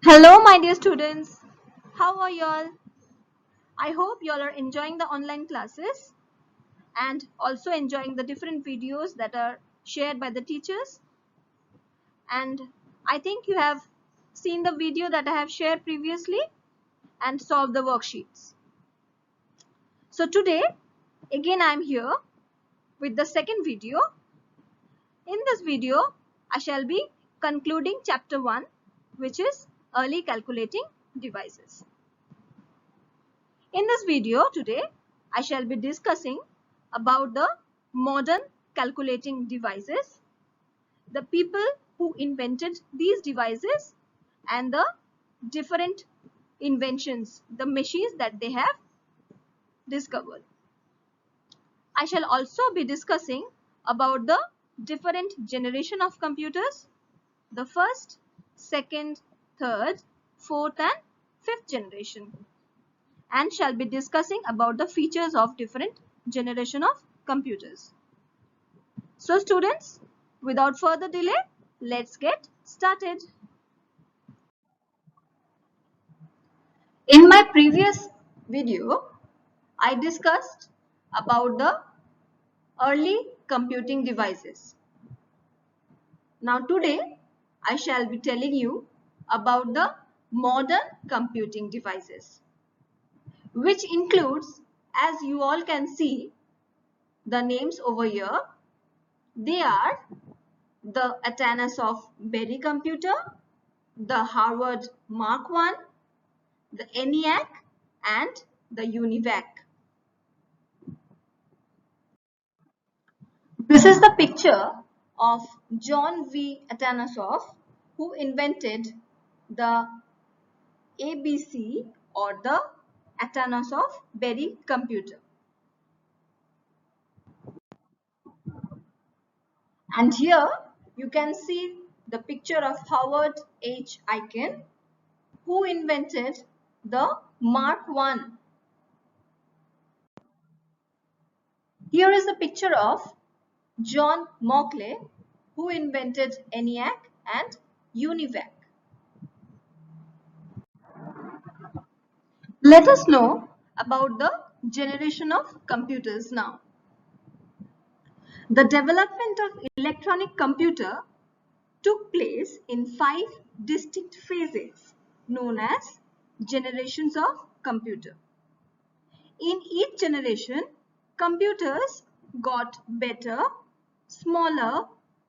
Hello, my dear students. How are y'all? I hope y'all are enjoying the online classes and also enjoying the different videos that are shared by the teachers. And I think you have seen the video that I have shared previously and solved the worksheets. So today, again, I'm here with the second video. In this video, I shall be concluding chapter 1, which is early calculating devices. In this video today, I shall be discussing about the modern calculating devices, the people who invented these devices and the different inventions, the machines that they have discovered. I shall also be discussing about the different generation of computers, the first, second, third, fourth and fifth generation, and shall be discussing about the features of different generation of computers. So students, without further delay, let's get started. In my previous video, I discussed about the early computing devices. Now today, I shall be telling you about the modern computing devices, which includes, as you all can see, the names over here. They are the Atanasoff Berry computer, the Harvard Mark I, the ENIAC and the UNIVAC. This is the picture of John V. Atanasoff, who invented the ABC or the Atanasoff Berry computer. And here you can see the picture of Howard H. Aiken, who invented the Mark I. Here is a picture of John Mauchly, who invented ENIAC and UNIVAC. Let us know about the generation of computers now. The development of electronic computer took place in 5 distinct phases known as generations of computer. In each generation, computers got better, smaller,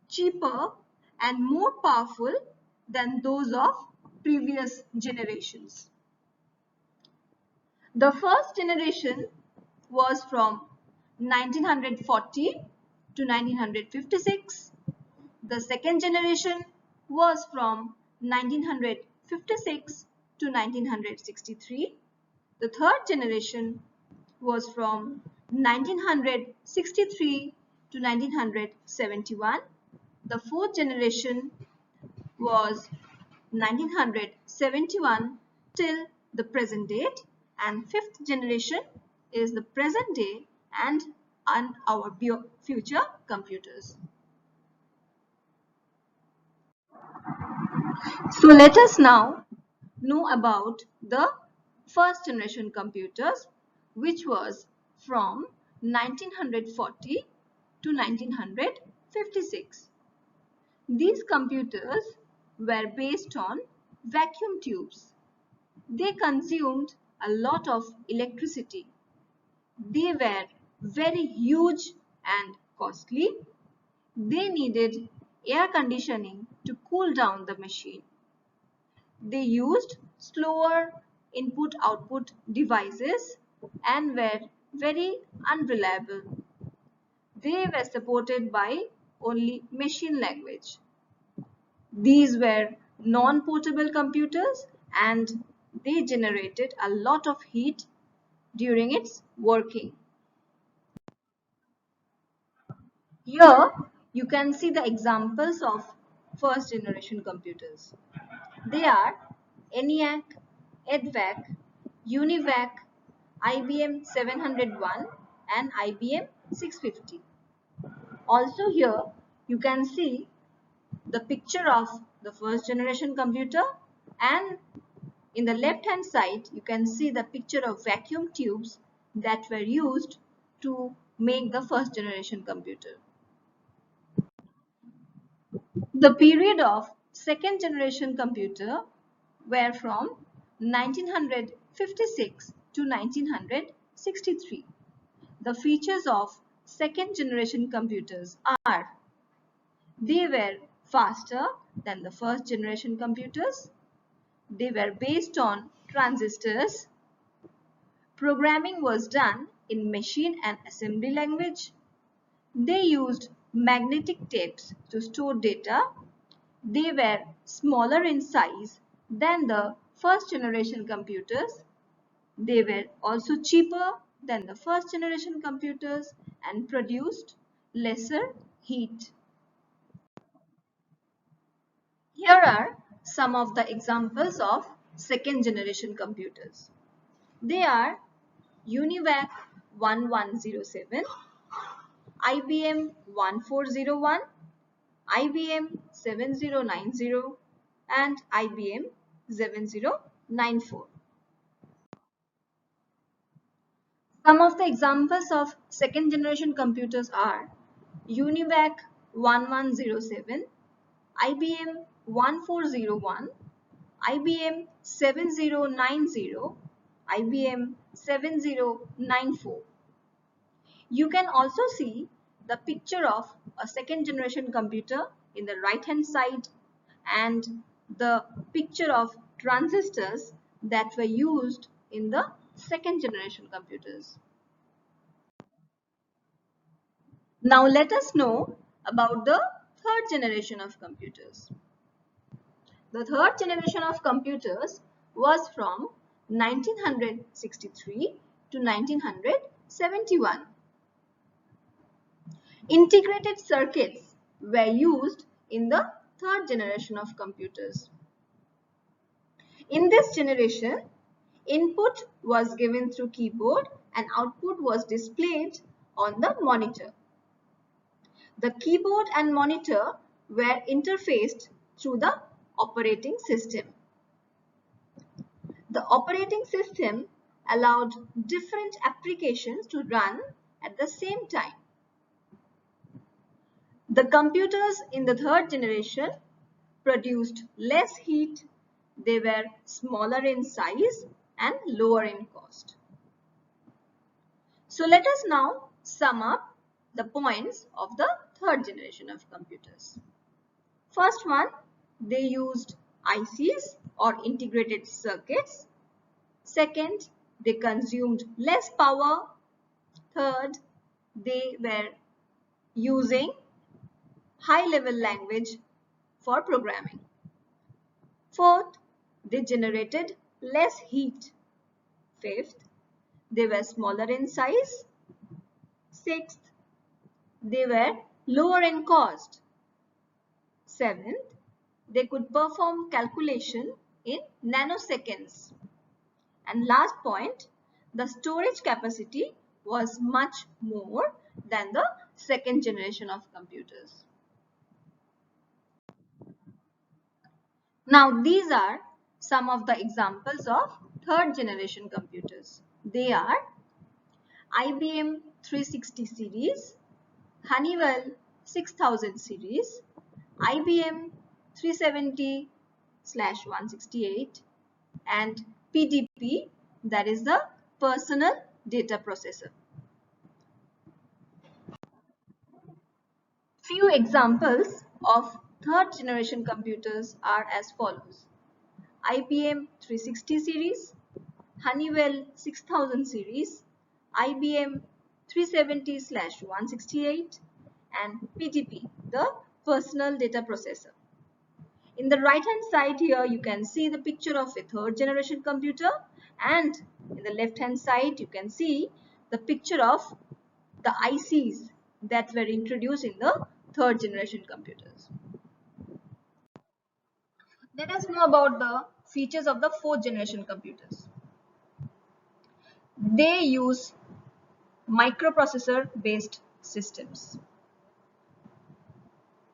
cheaper and more powerful than those of previous generations. The first generation was from 1940 to 1956. The second generation was from 1956 to 1963. The third generation was from 1963 to 1971. The fourth generation was 1971 till the present date, and fifth generation is the present day and our future computers. So let us now know about the first generation computers, which was from 1940 to 1956. These computers were based on vacuum tubes. They consumed a lot of electricity. They were very huge and costly. They needed air conditioning to cool down the machine. They used slower input-output devices and were very unreliable. They were supported by only machine language. These were non-portable computers and they generated a lot of heat during its working. Here you can see the examples of first generation computers. They are ENIAC, EDVAC, UNIVAC, IBM 701 and IBM 650. Also here you can see the picture of the first generation computer, and in the left hand side you can see the picture of vacuum tubes that were used to make the first generation computer. The period of second generation computer were from 1956 to 1963. The features of second generation computers are: they were faster than the first generation computers, they were based on transistors, programming was done in machine and assembly language, they used magnetic tapes to store data, they were smaller in size than the first generation computers, they were also cheaper than the first generation computers and produced lesser heat. Here are some of the examples of second generation computers. They are UNIVAC 1107, IBM 1401, IBM 7090 and IBM 7094. Some of the examples of second generation computers are UNIVAC 1107, IBM 1401, IBM 7090, IBM 7094. You can also see the picture of a second generation computer in the right hand side and the picture of transistors that were used in the second generation computers. Now let us know about the third generation of computers. The third generation of computers was from 1963 to 1971. Integrated circuits were used in the third generation of computers. In this generation, input was given through keyboard and output was displayed on the monitor. The keyboard and monitor were interfaced through the operating system. The operating system allowed different applications to run at the same time. The computers in the third generation produced less heat, they were smaller in size and lower in cost. So let us now sum up the points of the third generation of computers. First one, they used ICs or integrated circuits. Second, they consumed less power. Third, they were using high-level language for programming. Fourth, they generated less heat. Fifth, they were smaller in size. Sixth, they were lower in cost. Seventh, they could perform calculation in nanoseconds. And last point, the storage capacity was much more than the second generation of computers. Now these are some of the examples of third generation computers. They are IBM 360 series, Honeywell 6000 series, IBM 370/168 and PDP, that is the personal data processor. Few examples of third generation computers are as follows: IBM 360 series, Honeywell 6000 series, IBM 370/168 and PDP, the personal data processor. In the right hand side here you can see the picture of a third generation computer, and in the left hand side you can see the picture of the ICs that were introduced in the third generation computers. Let us know about the features of the fourth generation computers. They use microprocessor based systems.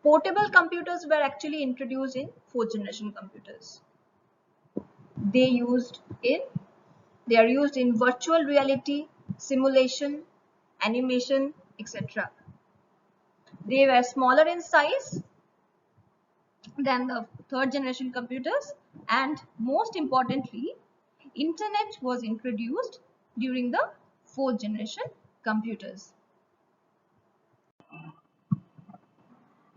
Portable computers were actually introduced in fourth generation computers. They are used in virtual reality, simulation, animation, etc. They were smaller in size than the third generation computers, and most importantly, internet was introduced during the fourth generation computers.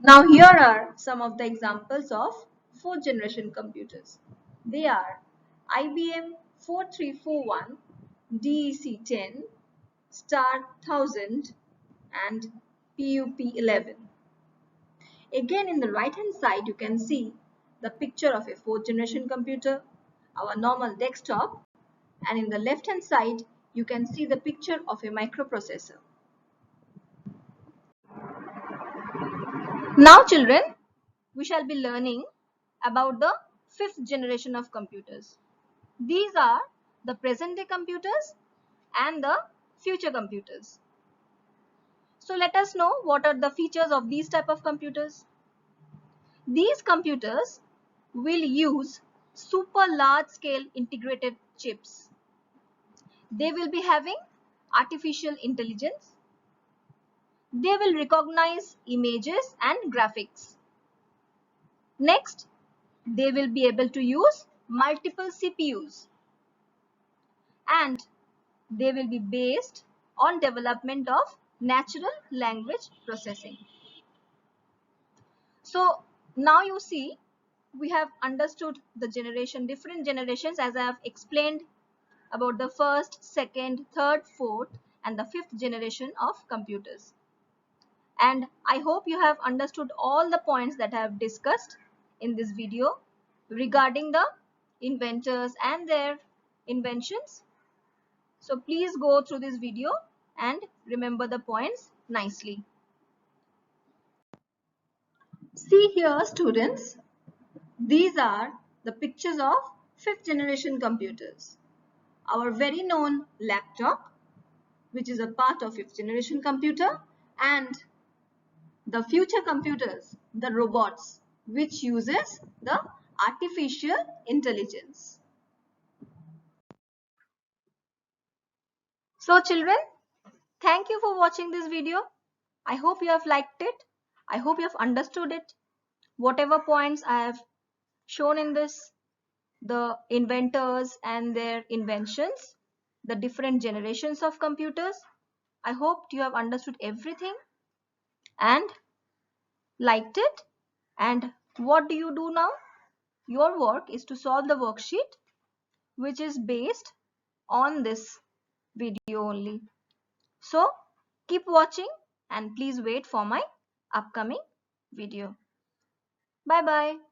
Now here are some of the examples of fourth generation computers. They are IBM 4341, DEC 10, Star 1000 and PUP 11. Again, in the right hand side you can see the picture of a fourth generation computer, our normal desktop, and in the left hand side you can see the picture of a microprocessor. Now children, we shall be learning about the fifth generation of computers. These are the present day computers and the future computers. So let us know what are the features of these type of computers. These computers will use super large scale integrated chips. They will be having artificial intelligence. They will recognize images and graphics. Next, they will be able to use multiple CPUs, and they will be based on development of natural language processing. So now you see we have understood the different generations, as I have explained about the first, second, third, fourth and the fifth generation of computers. And I hope you have understood all the points that I have discussed in this video regarding the inventors and their inventions. So please go through this video and remember the points nicely. See here students, these are the pictures of fifth generation computers. Our very known laptop, which is a part of fifth generation computer, and the future computers, the robots, which uses the artificial intelligence. So children, thank you for watching this video. I hope you have liked it. I hope you have understood it. Whatever points I have shown in this, the inventors and their inventions, the different generations of computers, I hope you have understood everything and liked it. And what do you do now? Your work is to solve the worksheet, which is based on this video only. So keep watching and please wait for my upcoming video. Bye bye.